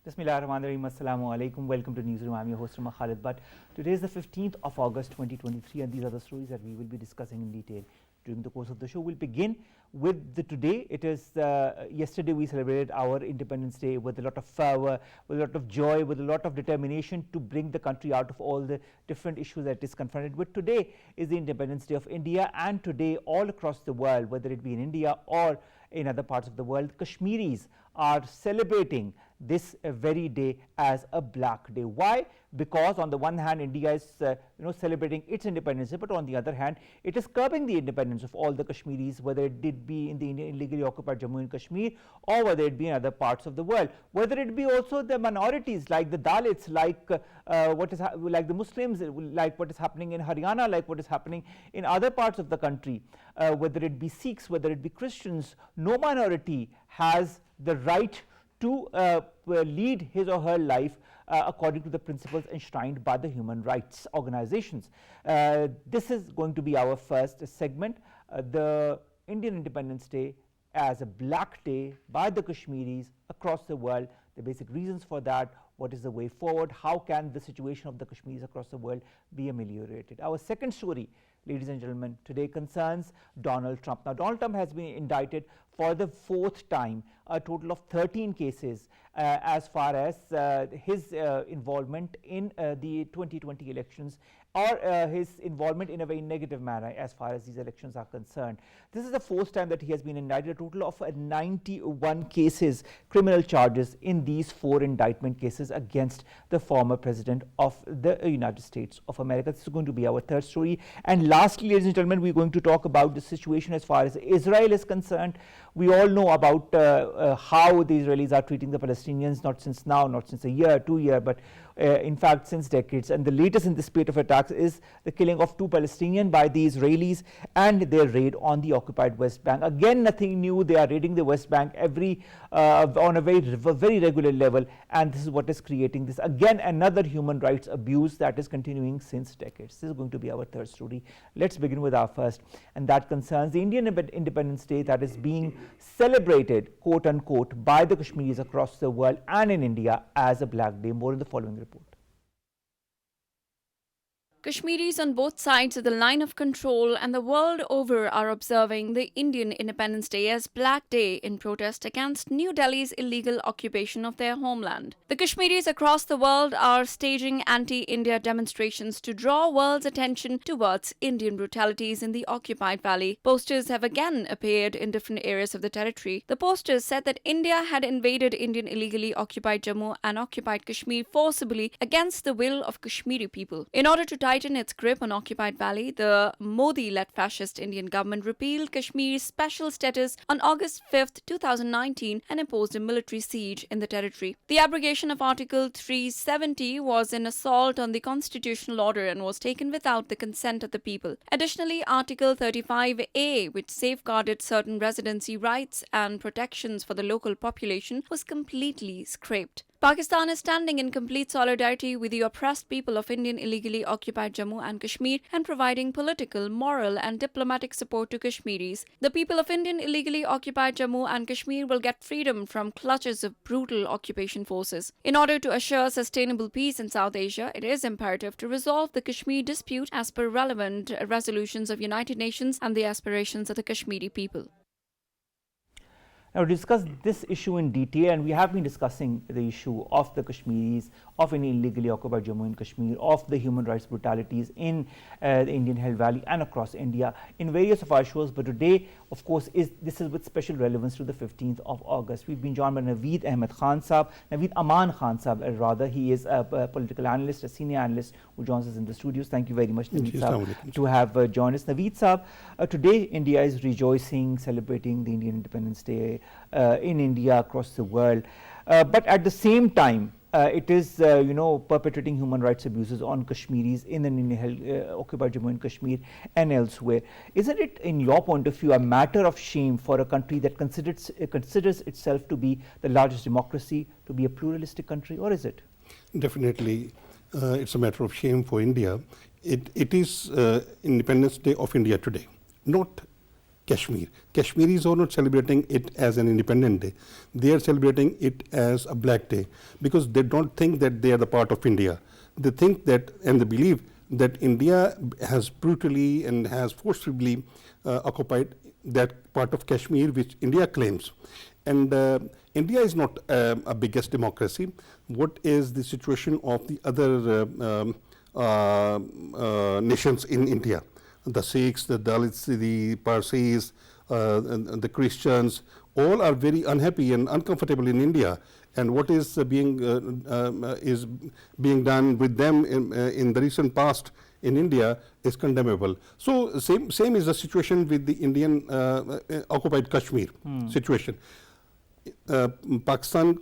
Bismillahirrahmanirrahim. Assalamu alaikum. Welcome to Newsroom. I'm your host, Khalid. But today is the 15th of August 2023, and these are the stories that we will be discussing in detail during the course of the show. We'll begin with the today. It is yesterday we celebrated our Independence Day with a lot of fervor, with a lot of joy, with a lot of determination to bring the country out of all the different issues that it is confronted with. Today is the Independence Day of India, and today all across the world, whether it be in India or in other parts of the world, Kashmiris are celebrating this very day as a black day. Why? Because on the one hand, India is celebrating its independence, but on the other hand, it is curbing the independence of all the Kashmiris, whether it did be in the illegally occupied Jammu and Kashmir, or whether it be in other parts of the world, whether it be also the minorities like the Dalits, like like the Muslims, like what is happening in Haryana, like what is happening in other parts of the country, whether it be Sikhs, whether it be Christians. No minority has the right to lead his or her life according to the principles enshrined by the human rights organizations. This is going to be our first segment, the Indian Independence Day as a black day by the Kashmiris across the world, the basic reasons for that, what is the way forward, how can the situation of the Kashmiris across the world be ameliorated. Our second story, ladies and gentlemen, today concerns Donald Trump. Now, Donald Trump has been indicted for the fourth time, a total of 13 cases as far as his involvement in the 2020 elections, or his involvement in a very negative manner as far as these elections are concerned. This is the fourth time that he has been indicted, a total of 91 cases, criminal charges in these 4 indictment cases against the former president of the United States of America. This is going to be our third story. And lastly, ladies and gentlemen, we're going to talk about the situation as far as Israel is concerned. We all know about how the Israelis are treating the Palestinians, not since now, not since a year, 2 years, but in fact since decades. And the latest in this spate of attacks is the killing of 2 Palestinians by the Israelis and their raid on the occupied West Bank. Again, nothing new. They are raiding the West Bank on a very regular level, and this is what is creating this. Again, another human rights abuse that is continuing since decades. This is going to be our third story. Let's begin with our first, and that concerns the Indian Independence Day that is being celebrated, quote unquote, by the Kashmiris across the world and in India as a black day. More in the following report. Kashmiris on both sides of the line of control and the world over are observing the Indian Independence Day as Black Day in protest against New Delhi's illegal occupation of their homeland. The Kashmiris across the world are staging anti-India demonstrations to draw world's attention towards Indian brutalities in the occupied valley. Posters have again appeared in different areas of the territory. The posters said that India had invaded Indian illegally occupied Jammu and occupied Kashmir forcibly against the will of Kashmiri people. In order to tighten its grip on occupied valley, the Modi-led fascist Indian government repealed Kashmir's special status on August 5, 2019 and imposed a military siege in the territory. The abrogation of Article 370 was an assault on the constitutional order and was taken without the consent of the people. Additionally, Article 35A, which safeguarded certain residency rights and protections for the local population, was completely scrapped. Pakistan is standing in complete solidarity with the oppressed people of Indian illegally occupied Jammu and Kashmir and providing political, moral and diplomatic support to Kashmiris. The people of Indian illegally occupied Jammu and Kashmir will get freedom from clutches of brutal occupation forces. In order to assure sustainable peace in South Asia, it is imperative to resolve the Kashmir dispute as per relevant resolutions of United Nations and the aspirations of the Kashmiri people. Now, to discuss this issue in detail, and we have been discussing the issue of the Kashmiris, of any illegally occupied Jammu and Kashmir, of the human rights brutalities in the Indian Hill Valley and across India in various of our shows. But today, of course, this is with special relevance to the 15th of August. We've been joined by Naveed Aman Khan Saab, rather. He is a political analyst, a senior analyst who joins us in the studios. Thank you very much, Naveed Saab, to have joined us. Naveed Saab, today India is rejoicing, celebrating the Indian Independence Day in India, across the world, but at the same time it is perpetrating human rights abuses on Kashmiris in the occupied Jammu and Kashmir and elsewhere. Isn't it, in your point of view, a matter of shame for a country that considers itself to be the largest democracy, to be a pluralistic country, or is it? Definitely, it's a matter of shame for India. It is Independence Day of India today, not Kashmir. Kashmiris are not celebrating it as an independent day. They are celebrating it as a black day because they don't think that they are the part of India. They think that and they believe that India has brutally and has forcibly occupied that part of Kashmir which India claims. And India is not a biggest democracy. What is the situation of the other nations in India? The Sikhs, the Dalits, the Parsis, the Christians, all are very unhappy and uncomfortable in India. And what is being done with them in the recent past in India is condemnable. So same is the situation with the Indian occupied Kashmir situation. Pakistan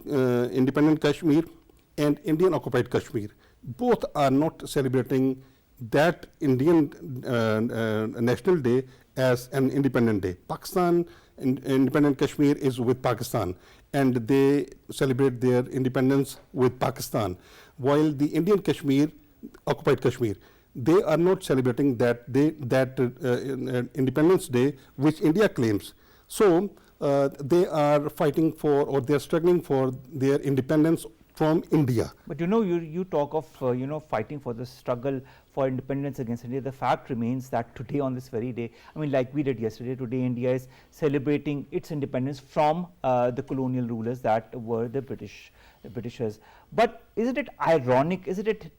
independent Kashmir and Indian occupied Kashmir both are not celebrating that Indian National Day as an independent day. Pakistan independent Kashmir is with Pakistan and they celebrate their independence with Pakistan, while the Indian Kashmir, occupied Kashmir, they are not celebrating that Independence Day which India claims. So they are fighting for or they are struggling for their independence from India. But you talk of fighting for the struggle for independence against India. The fact remains that today on this very day, I mean like we did yesterday, today India is celebrating its independence from the colonial rulers that were the Britishers. But isn't it ironic, isn't it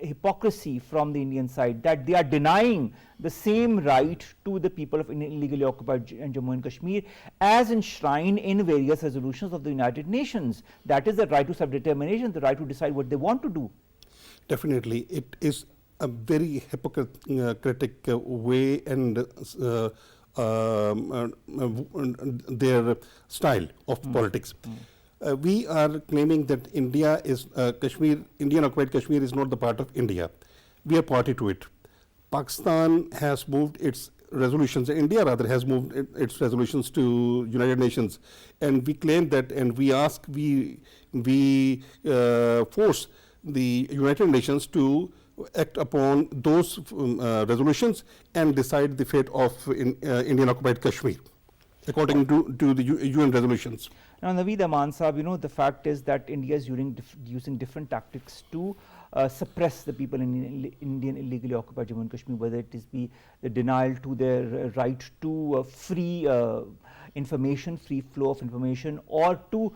hypocrisy from the Indian side that they are denying the same right to the people of illegally occupied Jammu and Kashmir as enshrined in various resolutions of the United Nations? That is the right to self-determination, the right to decide what they want to do. Definitely, it is a very hypocritic way and their style of politics. We are claiming that India is Indian occupied Kashmir is not the part of India. We are party to it. Pakistan has moved its resolutions, India rather has moved its resolutions to United Nations, and we claim that, and we ask, we force the United Nations to act upon those resolutions and decide the fate of Indian occupied Kashmir according to the UN resolutions. Now, Naveed, Aman Saab, the fact is that India is using different tactics to suppress the people in Indian illegally occupied Jammu and Kashmir, whether it is the denial to their right to free information, free flow of information, or to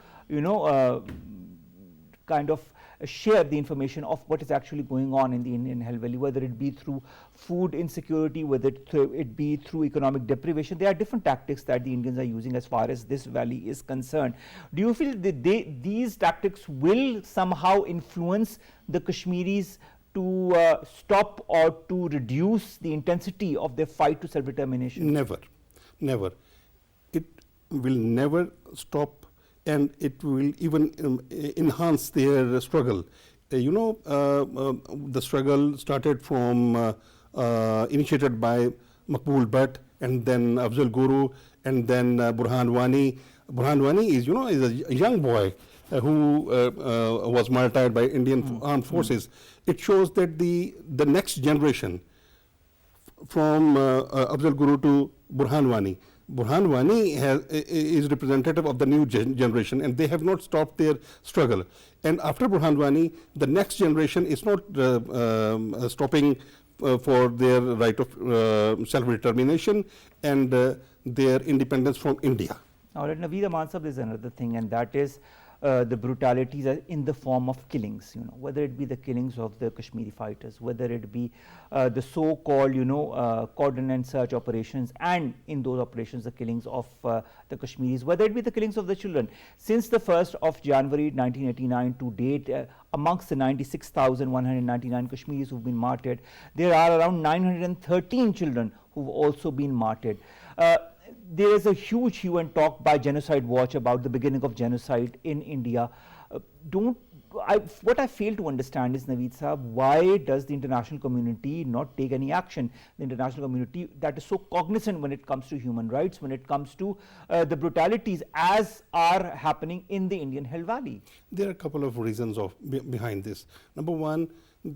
kind of share the information of what is actually going on in the Indian Hell Valley, whether it be through food insecurity, whether it be through economic deprivation. There are different tactics that the Indians are using as far as this valley is concerned. Do you feel that these tactics will somehow influence the Kashmiris to stop or to reduce the intensity of their fight to self-determination? Never, never. It will never stop, and it will even enhance their struggle. The struggle started from initiated by Maqbool Bhatt, and then Afzal Guru, and then Burhan Wani. Burhan Wani is a young boy who was martyred by Indian armed forces. It shows that the next generation from Afzal Guru to Burhan Wani. Burhan Wani is representative of the new generation, and they have not stopped their struggle. And after Burhan Wani, the next generation is not stopping for their right of self-determination and their independence from India. Now, Naveed, Aman Saab, there is another thing, and that is the brutalities in the form of killings, whether it be the killings of the Kashmiri fighters, whether it be the so-called, cordon and search operations, and in those operations the killings of the Kashmiris, whether it be the killings of the children. Since the 1st of January 1989 to date, amongst the 96,199 Kashmiris who've been martyred, there are around 913 children who've also been martyred. There is a huge hue and talk by Genocide Watch about the beginning of genocide in India. What I fail to understand is, Naveed Saab, why does the international community not take any action? The international community that is so cognizant when it comes to human rights, when it comes to the brutalities as are happening in the Indian Hell Valley. There are a couple of reasons behind this. Number one,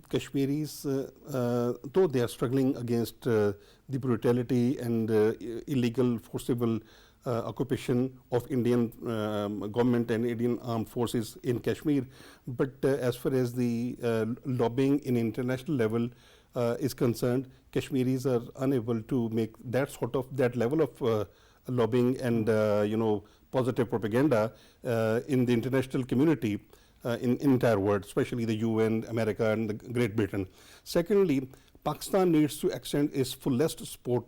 Kashmiris, though they are struggling against the brutality and illegal forcible occupation of Indian government and Indian armed forces in Kashmir, but as far as the lobbying in international level is concerned, Kashmiris are unable to make that level of lobbying and positive propaganda in the international community in entire world, especially the UN, America, and the Great Britain. Secondly, Pakistan needs to extend its fullest support,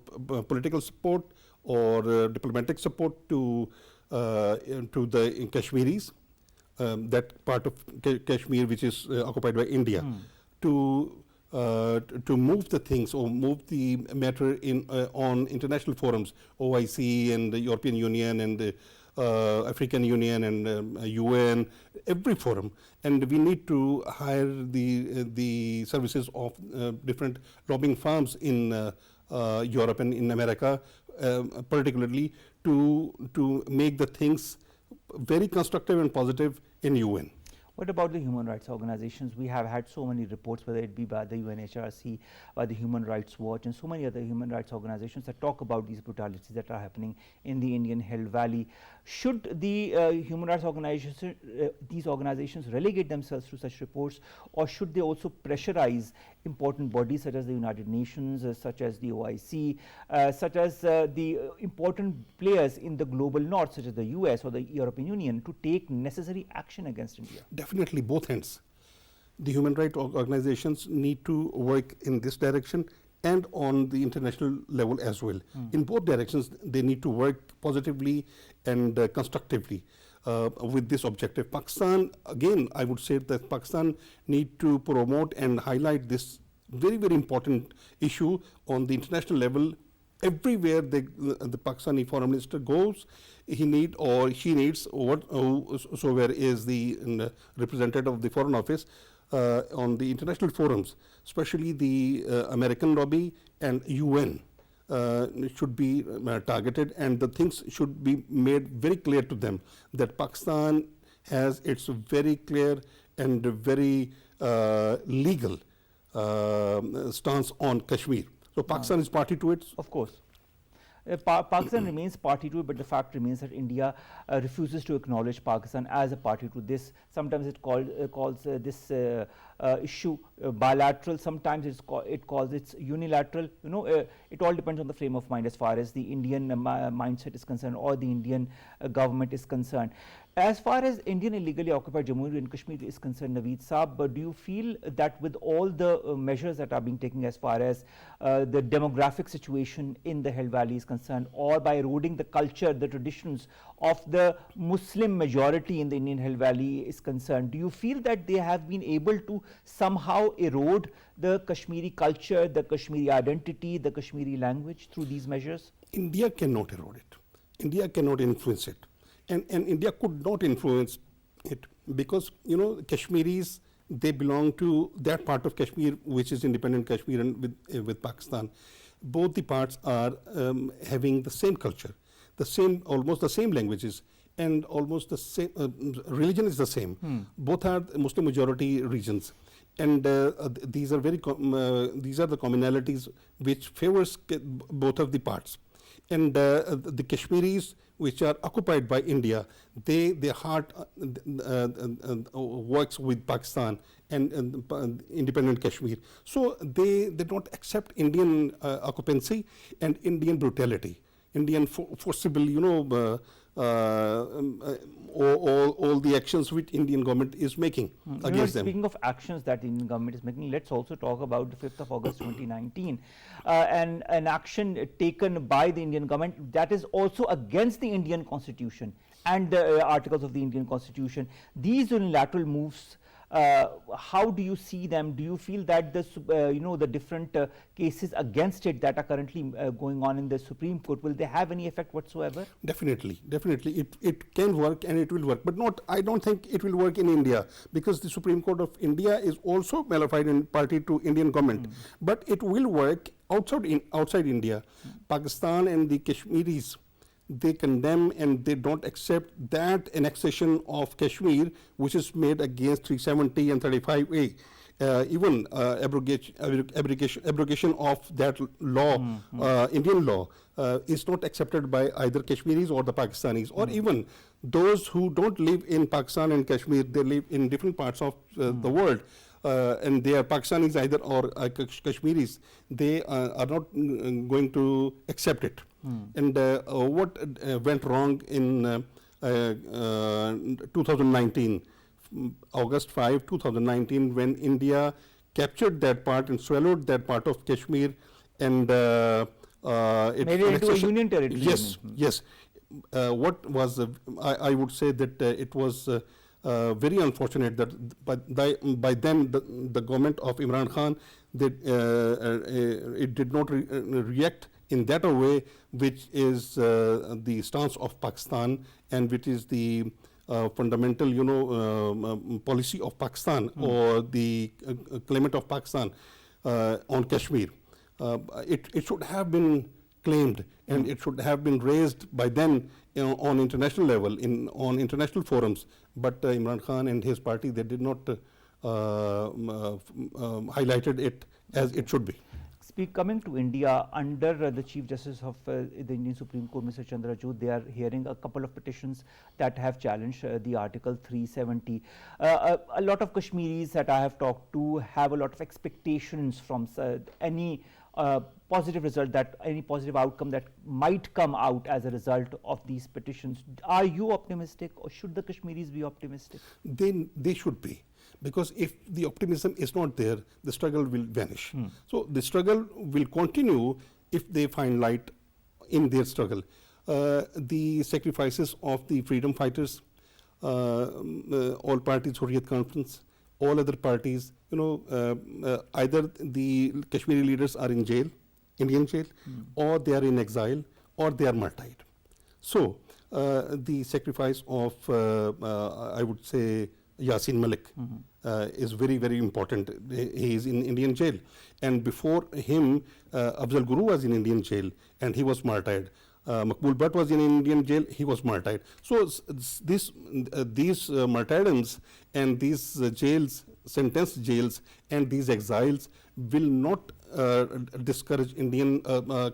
political support or diplomatic support to the Kashmiris, that part of Kashmir which is occupied by India, to move the things or move the matter in on international forums, OIC and the European Union and the African Union and UN, every forum, and we need to hire the services of different lobbying firms in Europe and in America, particularly to make the things very constructive and positive in UN. What about the human rights organizations? We have had so many reports, whether it be by the UNHRC, by the Human Rights Watch, and so many other human rights organizations that talk about these brutalities that are happening in the Indian Hill Valley. Should the human rights organizations, these organizations relegate themselves to such reports, or should they also pressurize important bodies such as the United Nations, such as the OIC, such as the important players in the global north, such as the US or the European Union, to take necessary action against India? Definitely both ends. The human rights organizations need to work in this direction and on the international level as well. In both directions, they need to work positively and constructively with this objective. Pakistan, again, I would say that Pakistan need to promote and highlight this very, very important issue on the international level. Everywhere the Pakistani foreign minister goes, he needs whosoever is the representative of the foreign office on the international forums, especially the American lobby and UN should be targeted, and the things should be made very clear to them that Pakistan has its very clear and very legal stance on Kashmir. So Pakistan is party to it. Of course. Pakistan remains party to it, but the fact remains that India refuses to acknowledge Pakistan as a party to this. Sometimes it calls this issue bilateral, sometimes it calls it unilateral. It all depends on the frame of mind as far as the Indian mindset is concerned or the Indian government is concerned. As far as Indian illegally occupied Jammu and Kashmir is concerned, Naveed Saab, do you feel that with all the measures that are being taken as far as the demographic situation in the Hill Valley is concerned, or by eroding the culture, the traditions of the Muslim majority in the Indian Hill Valley is concerned, do you feel that they have been able to somehow erode the Kashmiri culture, the Kashmiri identity, the Kashmiri language through these measures? India cannot erode it. India cannot influence it. And India could not influence it because, Kashmiris, they belong to that part of Kashmir which is independent Kashmir and with Pakistan. Both the parts are having the same culture, almost the same languages, and almost the same religion is the same. Both are Muslim majority regions, and these are the commonalities which favors both of the parts. And the Kashmiris, which are occupied by India, their heart works with Pakistan and independent Kashmir. So they don't accept Indian occupancy and Indian brutality, Indian forcible, all the actions which Indian government is making against them. Speaking of actions that the Indian government is making, let's also talk about the 5th of August 2019 and an action taken by the Indian government that is also against the Indian constitution and the articles of the Indian constitution. These unilateral moves, how do you see them? Do you feel that the different cases against it that are currently going on in the Supreme Court, will they have any effect whatsoever? Definitely. It can work and it will work, but I don't think it will work in India, because the Supreme Court of India is also qualified in party to Indian government. But it will work outside India. Pakistan and the Kashmiris, they condemn and they don't accept that annexation of Kashmir which is made against 370 and 35A. even abrogation of that law, Indian law, is not accepted by either Kashmiris or the Pakistanis, or even those who don't live in Pakistan and Kashmir. They live in different parts of the world. And they are Pakistanis either or Kashmiris, they are not going to accept it. And what went wrong in 2019, August 5, 2019, when India captured that part and swallowed that part of Kashmir, and made it into a union territory. Yes, yes. What was, I would say that it was very unfortunate that by then the government of Imran Khan, that it did not react in that a way which is the stance of Pakistan, and which is the fundamental, policy of Pakistan, or the claimant of Pakistan on Kashmir. It should have been claimed, and it should have been raised by then on international level, on international forums. But Imran Khan and his party, they did not highlighted it as it should be. Coming to India, under the Chief Justice of the Indian Supreme Court, Mr. Chandrachud, they are hearing a couple of petitions that have challenged the Article 370. A lot of Kashmiris that I have talked to have a lot of expectations from any positive result, that any positive outcome that might come out as a result of these petitions. Are you optimistic, or should the Kashmiris be optimistic? They should be. Because if the optimism is not there, the struggle will vanish. So the struggle will continue if they find light in their struggle. The sacrifices of the freedom fighters, all parties, Hurriyat Conference, all other parties, either the Kashmiri leaders are in jail, Indian jail, or they are in exile, or they are martyred. So the sacrifice of, I would say, Yasin Malik is very, very important. He is in Indian jail. And before him, Afzal Guru was in Indian jail, and he was martyred. Makbul Butt was in Indian jail, he was martyred. So these martyrdoms and these jails, sentenced jails, and these exiles will not discourage Indian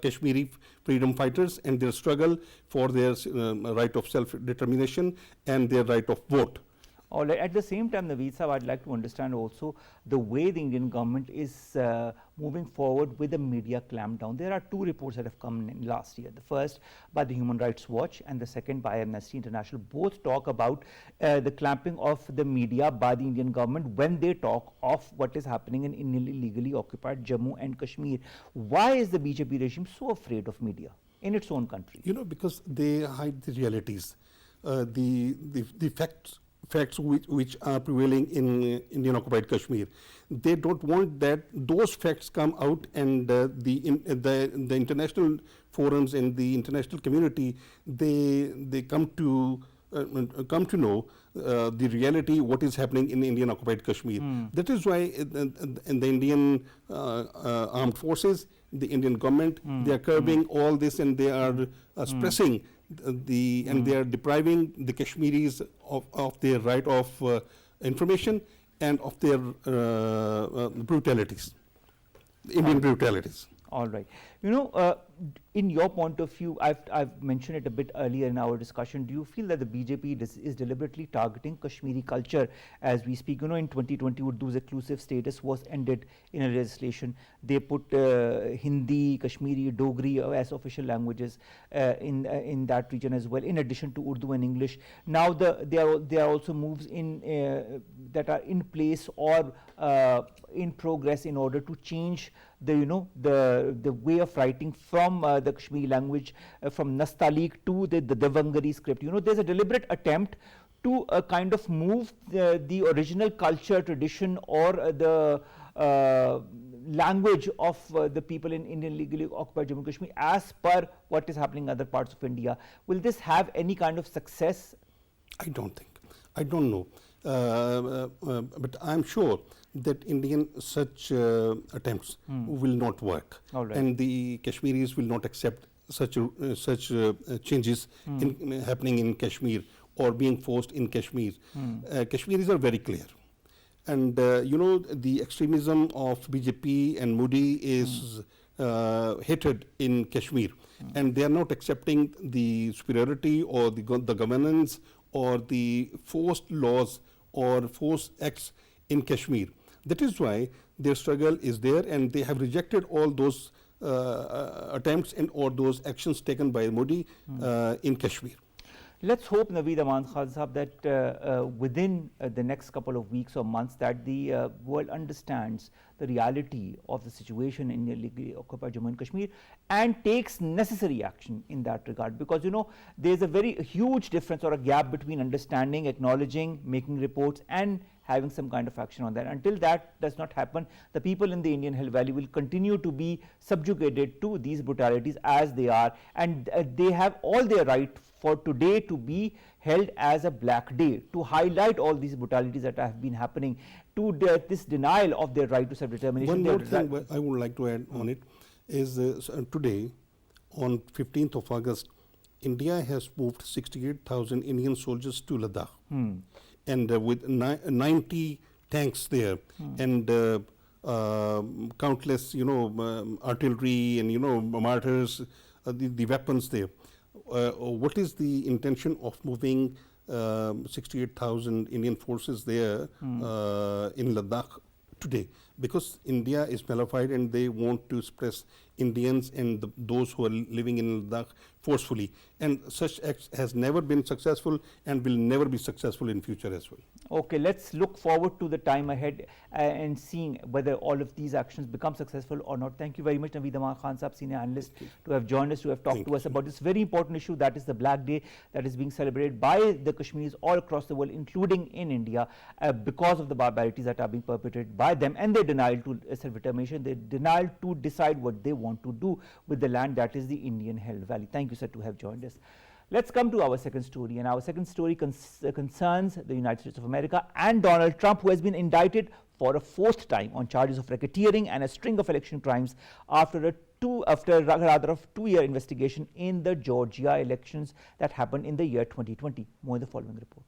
Kashmiri freedom fighters and their struggle for their right of self-determination and their right of vote. All right. At the same time, Naveed Sahab, I'd like to understand also the way the Indian government is moving forward with the media clampdown. There are two reports that have come in last year. The first by the Human Rights Watch, and the second by Amnesty International. Both talk about the clamping of the media by the Indian government when they talk of what is happening in illegally occupied Jammu and Kashmir. Why is the BJP regime so afraid of media in its own country? Because they hide the realities, the facts which are prevailing in Indian occupied Kashmir. They don't want that those facts come out, and the international forums and the international community, they come to know the reality, what is happening in Indian occupied Kashmir. That is why in the Indian armed forces, the Indian government, they are curbing all this, and they are suppressing and they are depriving the Kashmiris of their right of information and of their brutalities, Indian brutalities. All right. In your point of view, I've mentioned it a bit earlier in our discussion. Do you feel that the BJP is deliberately targeting Kashmiri culture as we speak? In 2020, Urdu's exclusive status was ended in a legislation. They put Hindi, Kashmiri, Dogri as official languages in that region as well, in addition to Urdu and English. Now there are also moves that are in place or in progress in order to change the way of writing from the Kashmiri language, from Nastaliq to the Devangari script. There's a deliberate attempt to kind of move the original culture, tradition, or the language of the people in Indian illegally occupied Jammu and Kashmir as per what is happening in other parts of India. Will this have any kind of success? I don't think. I don't know. But I'm sure that Indian such attempts will not work, and the Kashmiris will not accept such changes happening in Kashmir or being forced in Kashmir. Kashmiris are very clear. And the extremism of BJP and Modi is hated in Kashmir, and they are not accepting the superiority or the governance or the forced laws or forced acts in Kashmir. That is why their struggle is there, and they have rejected all those attempts and or those actions taken by Modi in Kashmir. Let's hope, Naveed, Aman Khan Sahab, that within the next couple of weeks or months that the world understands the reality of the situation in illegally occupied Jammu and Kashmir and takes necessary action in that regard. Because, there's a very huge difference or a gap between understanding, acknowledging, making reports and having some kind of action on that. Until that does not happen, the people in the Indian Hill Valley will continue to be subjugated to these brutalities as they are, and they have all their right for today to be held as a black day, to highlight all these brutalities that have been happening, to this denial of their right to self-determination. One more thing I would like to add on it is today, on 15th of August, India has moved 68,000 Indian soldiers to Ladakh, and with 90 tanks there, and countless, artillery and mortars, the weapons there. What is the intention of moving 68,000 Indian forces there in Ladakh today? Because India is nullified and they want to suppress Indians and those who are living in Ladakh forcefully. And such acts has never been successful and will never be successful in future as well. Okay, let's look forward to the time ahead and seeing whether all of these actions become successful or not. Thank you very much, Naveed Aman Khan Sahab, Senior Analyst, to have joined us, to have talked to us about this very important issue, that is the Black Day that is being celebrated by the Kashmiris all across the world, including in India, because of the barbarities that are being perpetrated by them and their denial to self-determination, their denial to decide what they want to do with the land that is the Indian Hill Valley. Thank you, sir, to have joined us. Let's come to our second story, and our second story concerns the United States of America and Donald Trump, who has been indicted for a fourth time on charges of racketeering and a string of election crimes after a 2-year investigation in the Georgia elections that happened in the year 2020. More in the following report.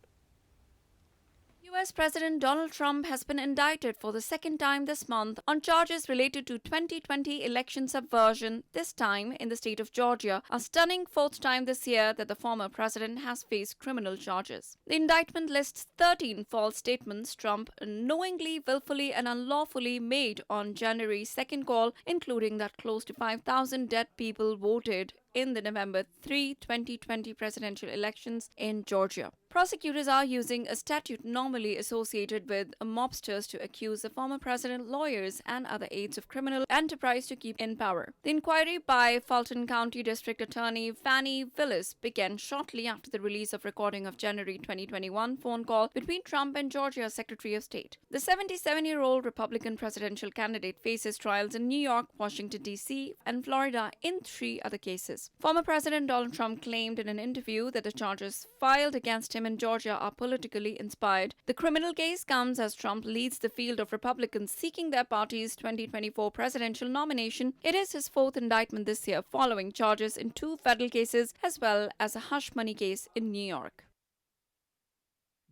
US President Donald Trump has been indicted for the second time this month on charges related to 2020 election subversion, this time in the state of Georgia, a stunning fourth time this year that the former president has faced criminal charges. The indictment lists 13 false statements Trump knowingly, willfully and unlawfully made on January's second call, including that close to 5,000 dead people voted in the November 3, 2020 presidential elections in Georgia. Prosecutors are using a statute normally associated with mobsters to accuse the former president, lawyers, and other aides of criminal enterprise to keep in power. The inquiry by Fulton County District Attorney Fannie Willis began shortly after the release of recording of January 2021 phone call between Trump and Georgia's Secretary of State. The 77-year-old Republican presidential candidate faces trials in New York, Washington, D.C., and Florida in 3 other cases. Former President Donald Trump claimed in an interview that the charges filed against him in Georgia are politically inspired. The criminal case comes as Trump leads the field of Republicans seeking their party's 2024 presidential nomination. It is his fourth indictment this year, following charges in 2 federal cases as well as a hush money case in New York.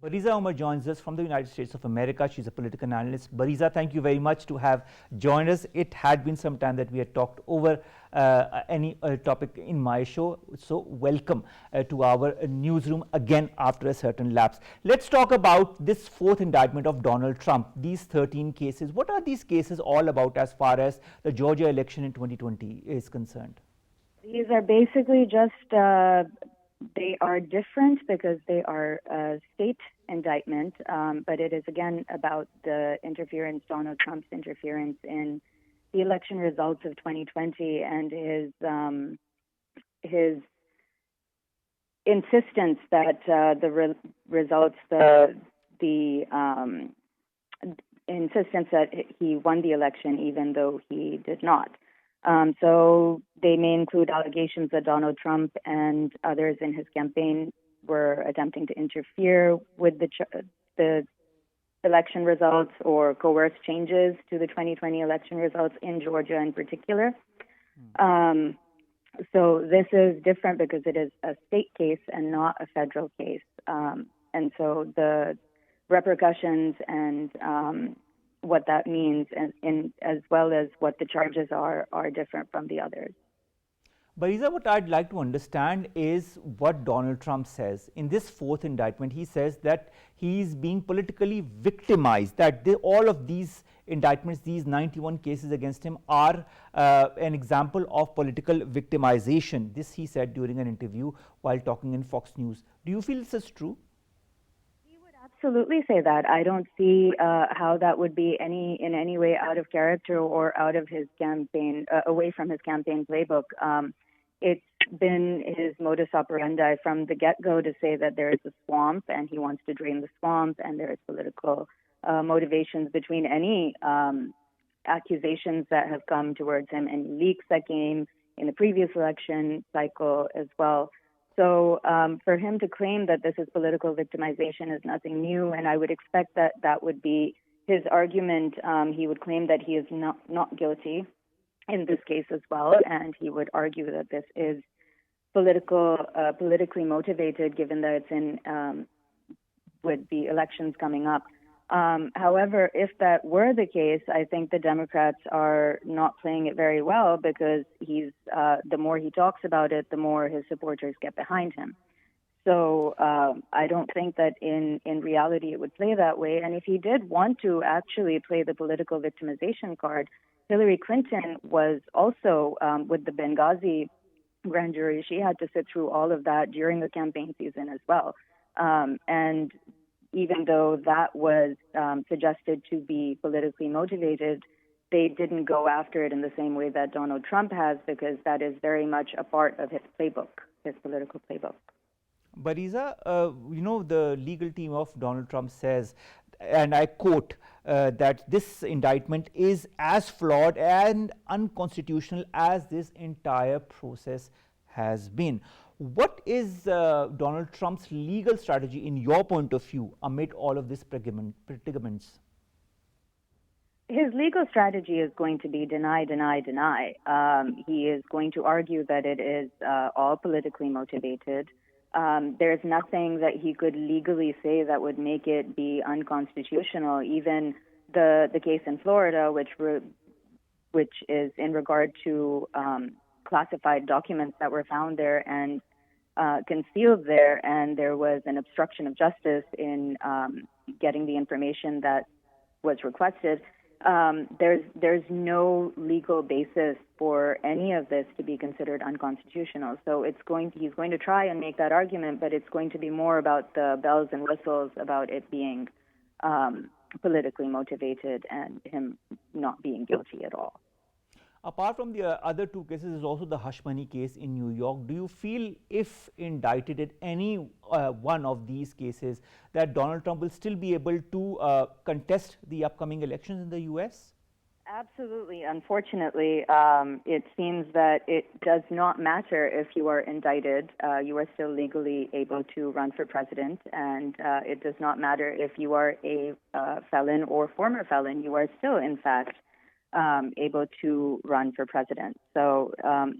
Bariza Omar joins us from the United States of America. She's a political analyst. Bariza, thank you very much to have joined us. It had been some time that we had talked over any topic in my show. So welcome to our newsroom again after a certain lapse. Let's talk about this fourth indictment of Donald Trump, these 13 cases. What are these cases all about as far as the Georgia election in 2020 is concerned? These are basically just they are different because they are a state indictment, but it is again about the interference, Donald Trump's interference in the election results of 2020 and his insistence that the results, the insistence that he won the election even though he did not. So they may include allegations that Donald Trump and others in his campaign were attempting to interfere with the election results or coerce changes to the 2020 election results in Georgia in particular. So this is different because it is a state case and not a federal case. And so the repercussions and what that means, and as well as what the charges are different from the others. But Isa, what I'd like to understand is what Donald Trump says. In this fourth indictment, he says that he's being politically victimized, that all of these indictments, these 91 cases against him are an example of political victimization. This he said during an interview while talking in Fox News. Do you feel this is true? He would absolutely say that. I don't see how that would be in any way out of character or out of his campaign, away from his campaign playbook. It's been his modus operandi from the get-go to say that there is a swamp and he wants to drain the swamp, and there is political motivations between any accusations that have come towards him, any leaks that came in the previous election cycle as well. So for him to claim that this is political victimization is nothing new, and I would expect that that would be his argument. He would claim that he is not guilty in this case as well, and he would argue that this is politically motivated, given that it's in with the elections coming up. However, if that were the case, I think the Democrats are not playing it very well, because the more he talks about it, the more his supporters get behind him. So I don't think that in reality it would play that way. And if he did want to actually play the political victimization card, Hillary Clinton was also with the Benghazi grand jury. She had to sit through all of that during the campaign season as well. And even though that was suggested to be politically motivated, they didn't go after it in the same way that Donald Trump has, because that is very much a part of his playbook, his political playbook. But Isa, the legal team of Donald Trump says, and I quote, that this indictment is as flawed and unconstitutional as this entire process has been. What is Donald Trump's legal strategy, in your point of view, amid all of these predicaments? His legal strategy is going to be deny, deny, deny. He is going to argue that it is all politically motivated. There's nothing that he could legally say that would make it be unconstitutional. Even the case in Florida, which is in regard to classified documents that were found there and concealed there, and there was an obstruction of justice in getting the information that was requested. There's no legal basis for any of this to be considered unconstitutional. So he's going to try and make that argument, but it's going to be more about the bells and whistles about it being politically motivated and him not being guilty at all. Apart from the other two cases, is also the hush money case in New York. Do you feel, if indicted in any one of these cases, that Donald Trump will still be able to contest the upcoming elections in the U.S.? Absolutely. Unfortunately, it seems that it does not matter if you are indicted. You are still legally able to run for president, and it does not matter if you are a felon or former felon. You are still, in fact, able to run for president. So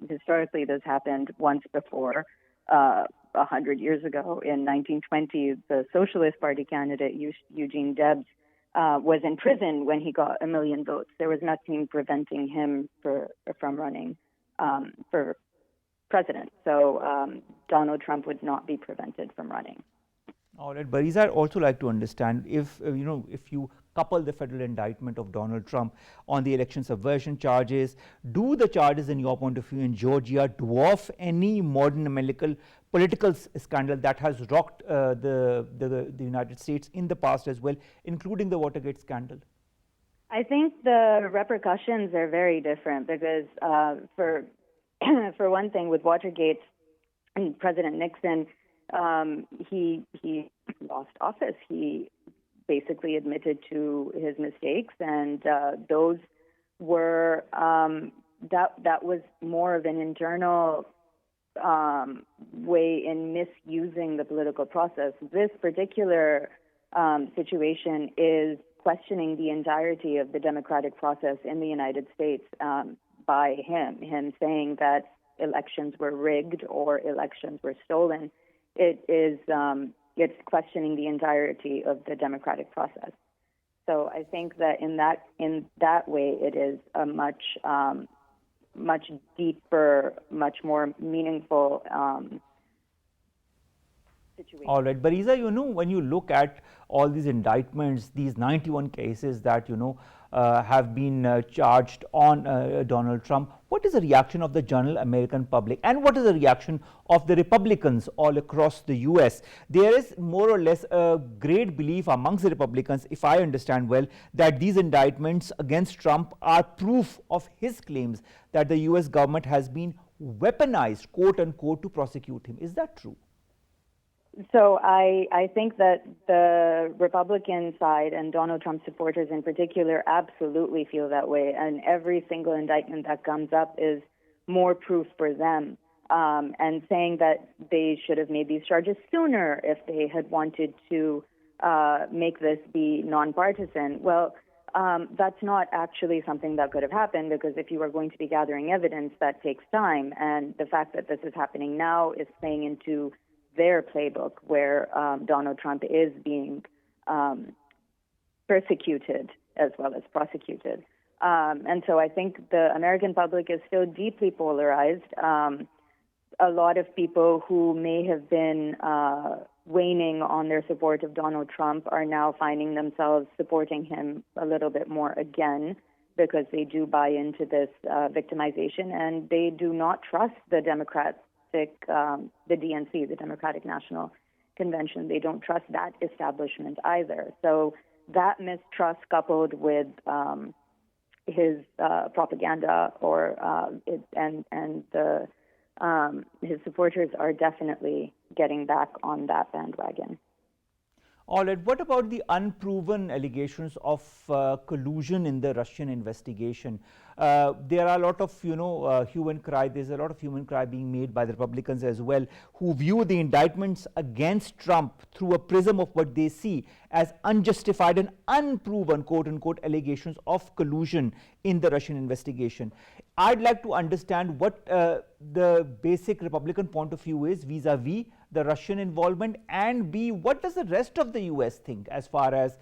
historically, this happened once before, 100 years ago. In 1920, the Socialist Party candidate, Eugene Debs, was in prison when he got 1 million votes. There was nothing preventing him from running for president. So Donald Trump would not be prevented from running. All right, but I'd also like to understand, if you couple the federal indictment of Donald Trump on the election subversion charges, do the charges, in your point of view, in Georgia dwarf any modern American political scandal that has rocked the United States in the past as well, including the Watergate scandal? I think the repercussions are very different, because for one thing, with Watergate and President Nixon, he lost office. He basically admitted to his mistakes, and those were that was more of an internal way in misusing the political process. This particular situation is questioning the entirety of the democratic process in the United States by him saying that elections were rigged or elections were stolen. It is it's questioning the entirety of the democratic process. So I think that in that way, it is a much deeper, much more meaningful situation. All right, Bariza, when you look at all these indictments, these 91 cases that, have been charged on Donald Trump, what is the reaction of the general American public? And what is the reaction of the Republicans all across the US? There is more or less a great belief amongst the Republicans, if I understand well, that these indictments against Trump are proof of his claims that the US government has been weaponized, quote unquote, to prosecute him. Is that true? So I think that the Republican side and Donald Trump supporters in particular absolutely feel that way. And every single indictment that comes up is more proof for them. And saying that they should have made these charges sooner if they had wanted to make this be nonpartisan. Well, that's not actually something that could have happened, because if you are going to be gathering evidence, that takes time. And the fact that this is happening now is playing into their playbook, where Donald Trump is being persecuted as well as prosecuted. And so I think the American public is still deeply polarized. A lot of people who may have been waning on their support of Donald Trump are now finding themselves supporting him a little bit more again, because they do buy into this victimization, and they do not trust the Democrats. The DNC, the Democratic National Convention, they don't trust that establishment either. So that mistrust, coupled with his propaganda, his supporters are definitely getting back on that bandwagon. All right. What about the unproven allegations of collusion in the Russian investigation? There are a lot of, hue and cry. There's a lot of hue and cry being made by the Republicans as well, who view the indictments against Trump through a prism of what they see as unjustified and unproven, quote unquote, allegations of collusion in the Russian investigation. I'd like to understand what the basic Republican point of view is vis-a-vis the Russian involvement, and B, what does the rest of the US think as far as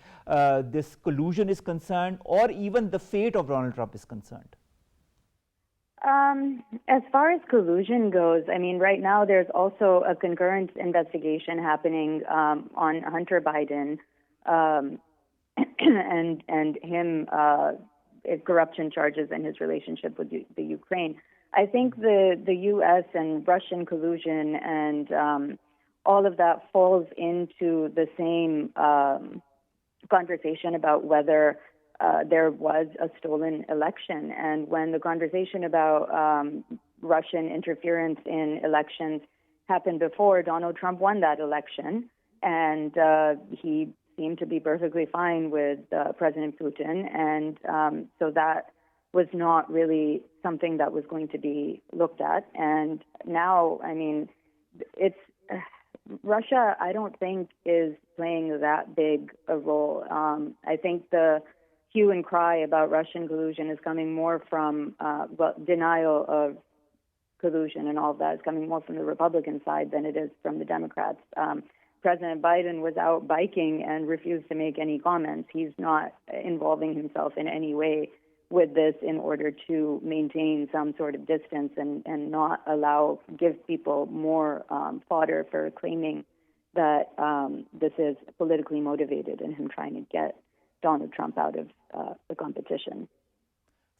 this collusion is concerned, or even the fate of Donald Trump is concerned? As far as collusion goes, I mean, right now there's also a concurrent investigation happening on Hunter Biden and him corruption charges and his relationship with the Ukraine. I think the U.S. and Russian collusion and all of that falls into the same conversation about whether there was a stolen election. And when the conversation about Russian interference in elections happened before, Donald Trump won that election, and he seemed to be perfectly fine with President Putin. And so that was not really something that was going to be looked at. And now, I mean, it's Russia, I don't think, is playing that big a role. I think the hue and cry about Russian collusion is coming more from, denial of collusion and all of that is coming more from the Republican side than it is from the Democrats. President Biden was out biking and refused to make any comments. He's not involving himself in any way with this in order to maintain some sort of distance and not give people more fodder for claiming that this is politically motivated and him trying to get Donald Trump out of the competition.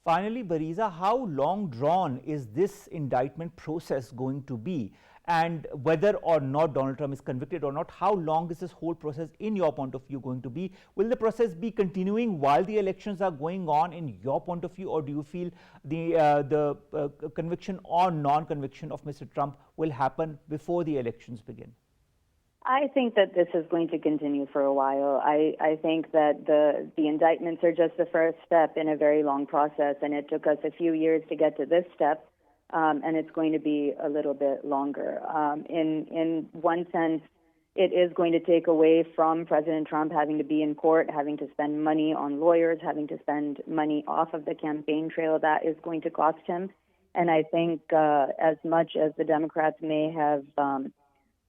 Finally, Bariza, how long drawn is this indictment process going to be? And whether or not Donald Trump is convicted or not, how long is this whole process, in your point of view, going to be? Will the process be continuing while the elections are going on, in your point of view, or do you feel the conviction or non-conviction of Mr. Trump will happen before the elections begin? I think that this is going to continue for a while. I think that the indictments are just the first step in a very long process, and it took us a few years to get to this step. And it's going to be a little bit longer. In one sense, it is going to take away from President Trump having to be in court, having to spend money on lawyers, having to spend money off of the campaign trail. That is going to cost him. And I think as much as the Democrats may have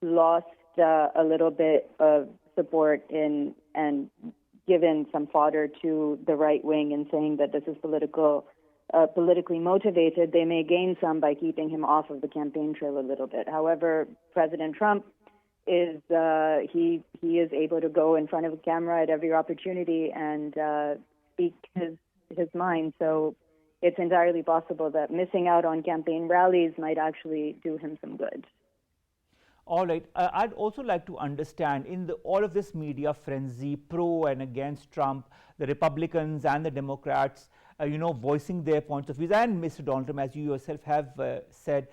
lost a little bit of support in and given some fodder to the right wing in saying that this is politically motivated, they may gain some by keeping him off of the campaign trail a little bit. However, President Trump is he is able to go in front of a camera at every opportunity and speak his mind. So it's entirely possible that missing out on campaign rallies might actually do him some good. All right. I'd also like to understand in all of this media frenzy, pro and against Trump, the Republicans and the Democrats, voicing their points of view, and Mr. Donald Trump, as you yourself have said,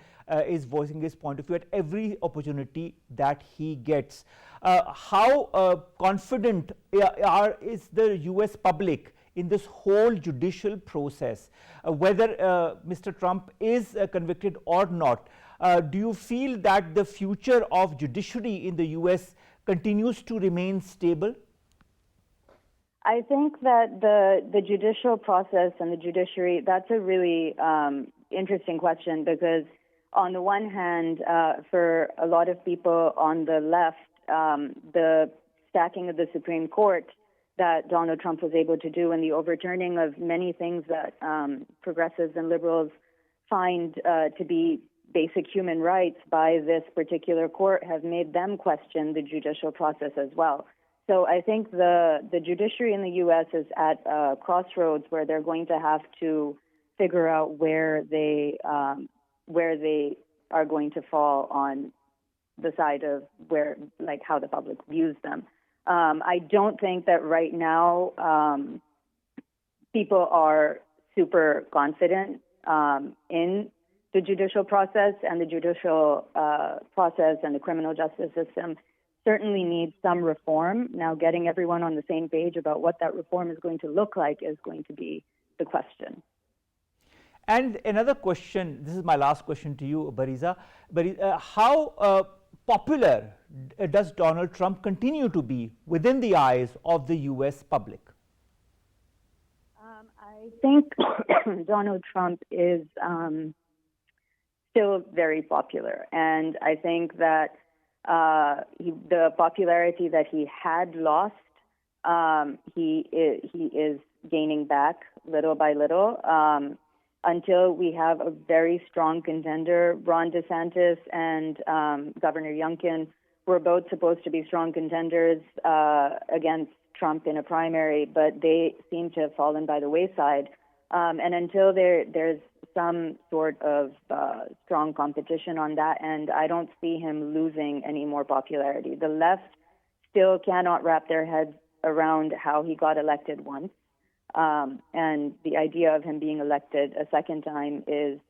is voicing his point of view at every opportunity that he gets. How confident is the U.S. public in this whole judicial process, whether Mr. Trump is convicted or not? Do you feel that the future of judiciary in the U.S. continues to remain stable? I think that the judicial process and the judiciary, that's a really interesting question, because on the one hand, for a lot of people on the left, the stacking of the Supreme Court that Donald Trump was able to do and the overturning of many things that progressives and liberals find to be basic human rights by this particular court have made them question the judicial process as well. So I think the judiciary in the U.S. is at a crossroads where they're going to have to figure out where they are going to fall on the side of how the public views them. I don't think that right now people are super confident in the judicial process, and the judicial process and the criminal justice system certainly needs some reform. Now, getting everyone on the same page about what that reform is going to look like is going to be the question. And another question, this is my last question to you, Bariza. How popular does Donald Trump continue to be within the eyes of the U.S. public? I think Donald Trump is still very popular, and I think that the popularity that he had lost, he is gaining back little by little until we have a very strong contender. Ron DeSantis and Governor Youngkin were both supposed to be strong contenders against Trump in a primary, but they seem to have fallen by the wayside. And until there's some sort of strong competition on that end, I don't see him losing any more popularity. The left still cannot wrap their heads around how he got elected once. And the idea of him being elected a second time is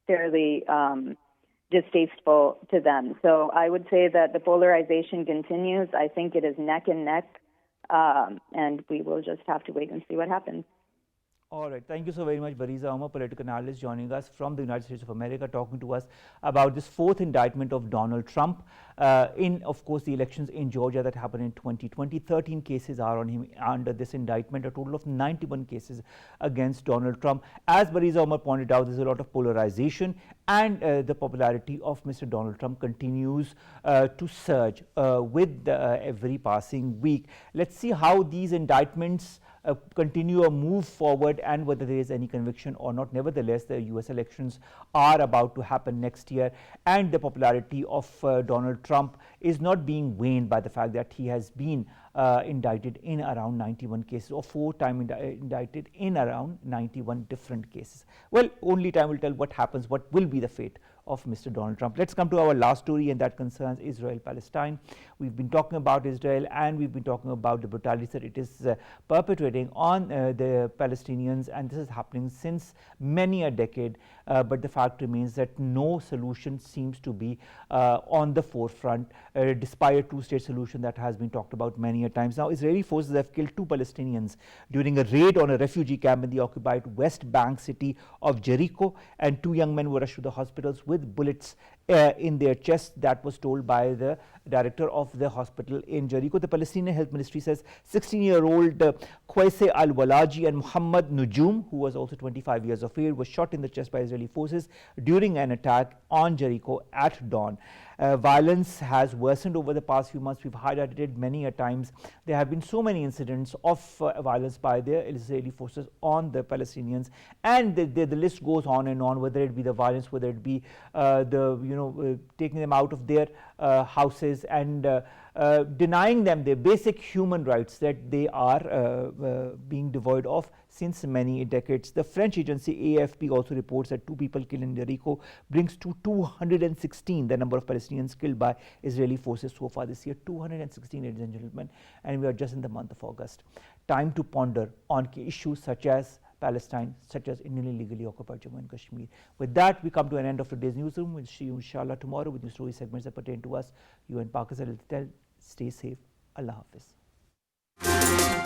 fairly distasteful to them. So I would say that the polarization continues. I think it is neck and neck, and we will just have to wait and see what happens. All right. Thank you so very much, Bariza Omar, political analyst, joining us from the United States of America, talking to us about this fourth indictment of Donald Trump in, of course, the elections in Georgia that happened in 2020. 13 cases are on him under this indictment, a total of 91 cases against Donald Trump. As Bariza Omar pointed out, there's a lot of polarization, and the popularity of Mr. Donald Trump continues to surge with every passing week. Let's see how these indictments continue or move forward and whether there is any conviction or not. Nevertheless, the US elections are about to happen next year, and the popularity of Donald Trump is not being waned by the fact that he has been indicted in around 91 cases, or 4 times indicted in around 91 different cases. Well, only time will tell what happens, what will be the fate of Mr. Donald Trump. Let's come to our last story, and that concerns Israel-Palestine. We've been talking about Israel, and we've been talking about the brutalities that it is perpetrating on the Palestinians, and this is happening since many a decade. But the fact remains that no solution seems to be on the forefront, despite a two-state solution that has been talked about many a times. Now, Israeli forces have killed 2 Palestinians during a raid on a refugee camp in the occupied West Bank city of Jericho, and 2 young men were rushed to the hospitals with bullets in their chest. That was told by the director of the hospital in Jericho. The Palestinian Health Ministry says 16-year-old Qaisi al-Walaji and Muhammad Nujum, who was also 25 years of age, was shot in the chest by Israeli forces during an attack on Jericho at dawn. Violence has worsened over the past few months. We've highlighted it many a times. There have been so many incidents of violence by the Israeli forces on the Palestinians, and the list goes on and on, whether it be the violence, whether it be taking them out of their houses and denying them their basic human rights that they are being devoid of since many decades. The French agency AFP also reports that 2 people killed in Jericho brings to 216 the number of Palestinians killed by Israeli forces so far this year. 216, ladies and gentlemen, and we are just in the month of August. Time to ponder on issues such as Palestine, such as Indian illegally occupied Jammu and Kashmir. With that, we come to an end of today's newsroom. We'll see you inshallah tomorrow with new story segments that pertain to us. You and Pakistan. Stay safe. Allah Hafiz.